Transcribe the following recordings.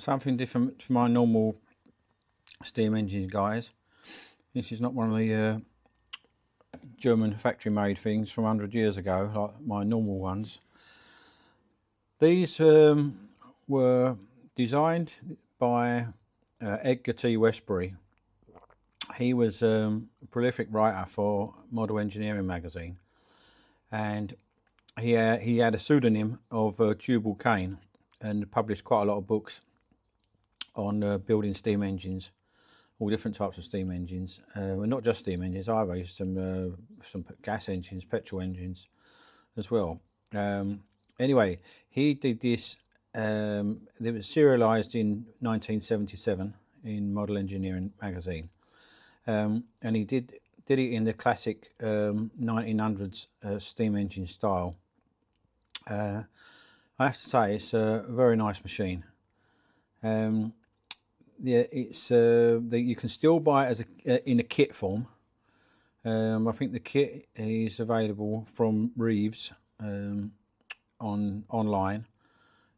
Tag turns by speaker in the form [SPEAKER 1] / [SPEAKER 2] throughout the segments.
[SPEAKER 1] something different from my normal steam engine, guys. This is not one of the German factory made things from 100 years ago like my normal ones. These were designed by Edgar T. Westbury. He was a prolific writer for Model Engineering magazine, and he had a pseudonym of Tubal Cain, and published quite a lot of books on building steam engines, all different types of steam engines. Well, not just steam engines either, some gas engines, petrol engines as well. Anyway, he did this. It was serialized in 1977 in Model Engineering magazine, and he did it in the classic 1900s steam engine style. I have to say it's a very nice machine. Yeah, it's you can still buy it as in a kit form. I think the kit is available from Reeves online,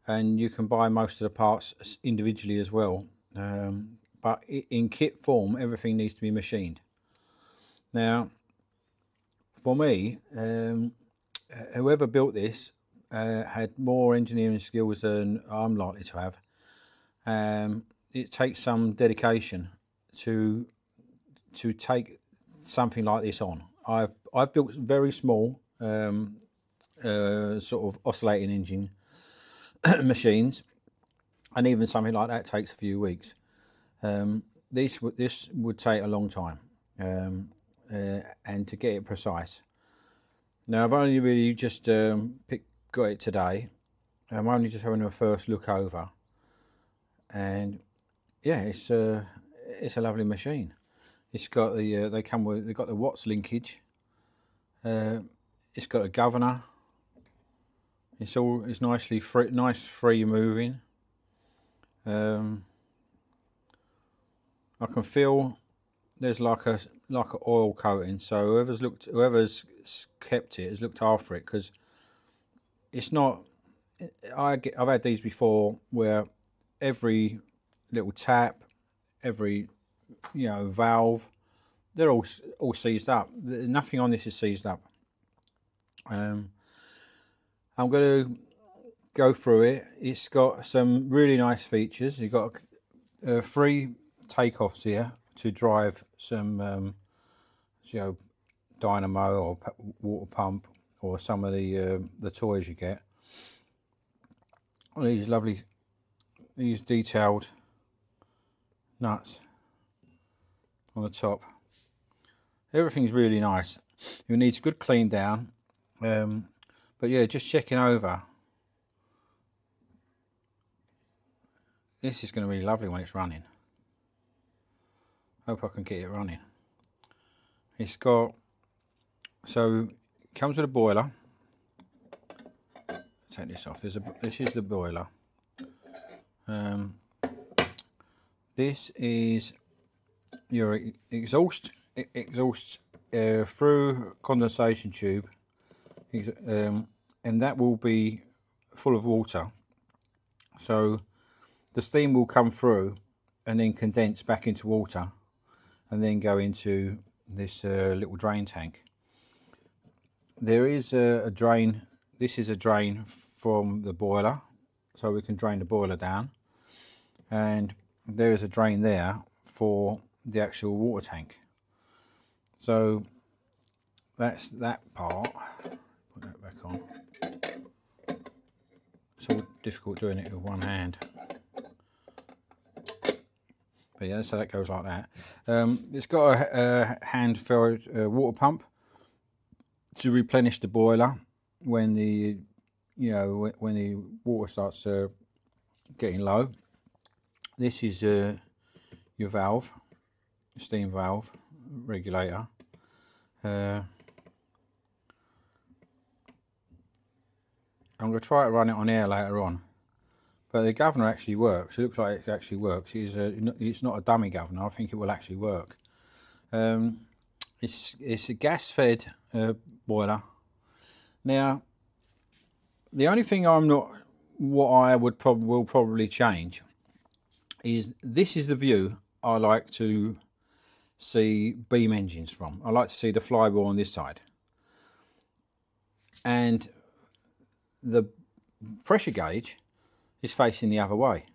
[SPEAKER 1] and you can buy most of the parts individually as well. But in kit form, everything needs to be machined. Now, for me, whoever built this had more engineering skills than I'm likely to have. It takes some dedication to take something like this on. I've built very small sort of oscillating engine machines, and even something like that takes a few weeks. This would take a long time, and to get it precise. Now I've only really just got it today. I'm only just having a first look over, and yeah, it's a lovely machine. It's got the they've got the Watts linkage. It's got a governor. It's nicely free moving. I can feel there's like a oil coating. So whoever's kept it has looked after it, because it's not. I've had these before where every little tap, every valve, they're all seized up. Nothing on this is seized up. I'm going to go through it. It's got some really nice features. You've got 3 takeoffs here to drive some dynamo or water pump, or some of the toys you get. These detailed nuts on the top. Everything's really nice. It needs a good clean down, but yeah, just checking over. This is going to be lovely when it's running. Hope I can get it running. It's got, so it comes with a boiler. Take this off. This is the boiler. This is your exhaust. It exhausts through condensation tube, and that will be full of water. So the steam will come through and then condense back into water, and then go into this little drain tank. There is a drain. This is a drain from the boiler, so we can drain the boiler down, and there is a drain there for the actual water tank. So that's that part. Put that back on. It's all difficult doing it with one hand. But yeah, so that goes like that. It's got a hand-filled water pump to replenish the boiler when the when the water starts getting low. This is your valve, steam valve regulator. I'm going to try to run it on air later on, but the governor actually works. It looks like it actually works. It's not a dummy governor. I think it will actually work. It's a gas-fed boiler. Now, the only thing what I will probably change is this is the view I like to see beam engines from. I like to see the flywheel on this side, and the pressure gauge is facing the other way.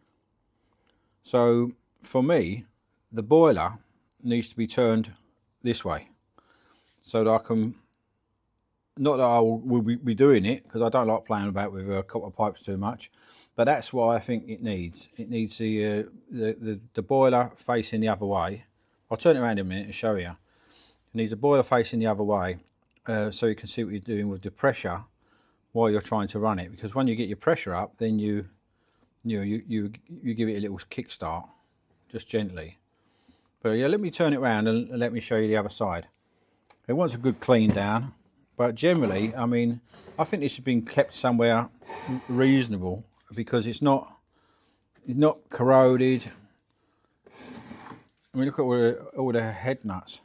[SPEAKER 1] So for me, the boiler needs to be turned this way, so that I can, not that I will be doing it, because I don't like playing about with copper pipes too much, but that's what I think it needs. It needs the boiler facing the other way. I'll turn it around in a minute and show you. It needs a boiler facing the other way, so you can see what you're doing with the pressure while you're trying to run it. Because when you get your pressure up, then you give it a little kickstart, just gently. But yeah, let me turn it around and let me show you the other side. It wants a good clean down, but generally, I mean, I think this has been kept somewhere reasonable, because it's not corroded. I mean, look at all the head nuts.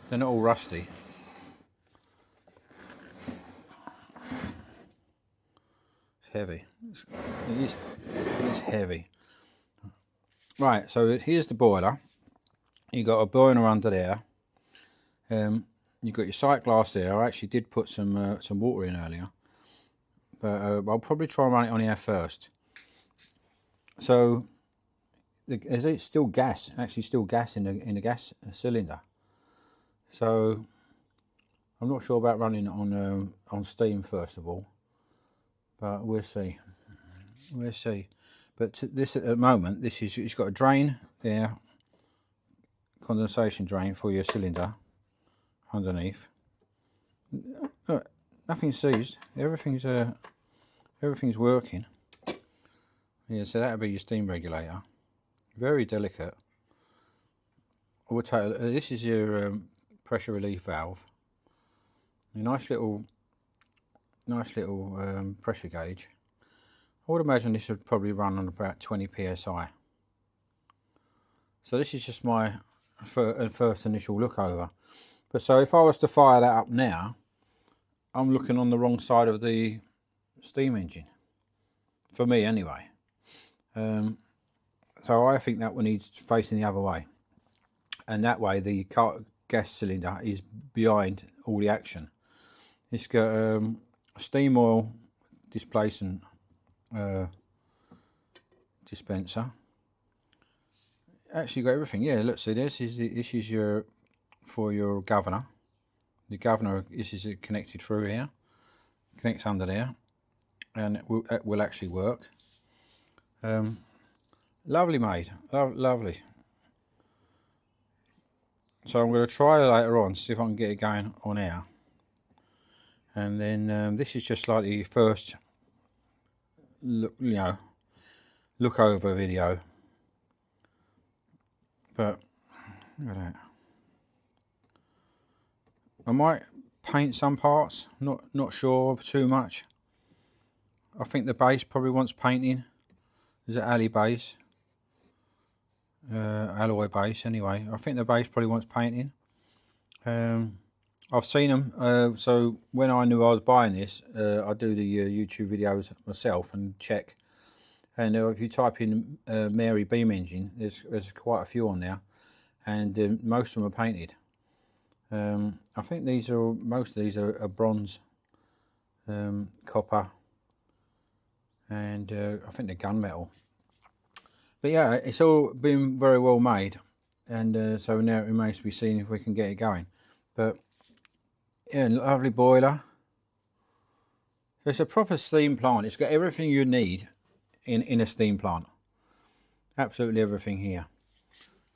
[SPEAKER 1] They're not all rusty. It's heavy. It is heavy. Right, so here's the boiler. You've got a burner under there. You've got your sight glass there. I actually did put some water in earlier, but I'll probably try and run it on here first. So it's still gas, actually still gas in the gas cylinder. So I'm not sure about running it on steam first of all, but we'll see. We'll see. But this at the moment, this is, it's got a drain there, condensation drain for your cylinder underneath. Look, nothing's seized. Everything's working. Yeah, so that'll be your steam regulator. Very delicate. I would tell you, this is your pressure relief valve. A nice little pressure gauge. I would imagine this would probably run on about 20 psi. So this is just my first initial look over. But so if I was to fire that up now, I'm looking on the wrong side of the steam engine, for me anyway. So I think that one needs facing the other way, and that way the gas cylinder is behind all the action. It's got steam oil displacement dispenser. Actually got everything. Yeah, look, see, this is your for your governor. The governor, this is connected through here, connects under there, and it will actually work. Lovely made, lovely. So I'm going to try later on, see if I can get it going on air. And then this is just like the first look, look over video. But look at that. I might paint some parts, not sure too much. I think the base probably wants painting. There's an alley base, alloy base anyway. I think the base probably wants painting. I've seen them, so when I knew I was buying this, I do the YouTube videos myself and check. And if you type in Mary Beam Engine, there's quite a few on there, and most of them are painted. I think most of these are bronze, copper, and I think they're gunmetal. But yeah, it's all been very well made, and so now it remains to be seen if we can get it going. But yeah, lovely boiler. It's a proper steam plant. It's got everything you need in a steam plant. Absolutely everything here.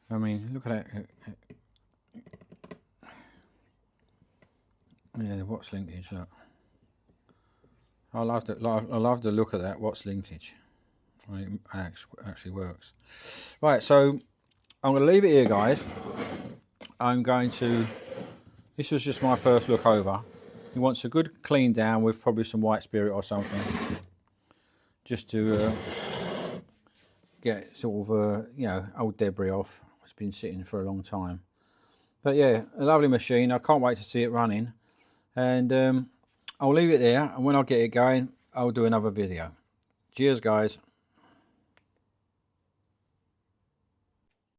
[SPEAKER 1] I mean, look at that. Yeah, Watts linkage. Look, I love the look at that Watts linkage. It actually works. Right, so I'm going to leave it here, guys. This was just my first look over. He wants a good clean down with probably some white spirit or something, just to get sort of old debris off. It's been sitting for a long time. But yeah, a lovely machine. I can't wait to see it running. And I'll leave it there, and when I get it going, I'll do another video. Cheers, guys.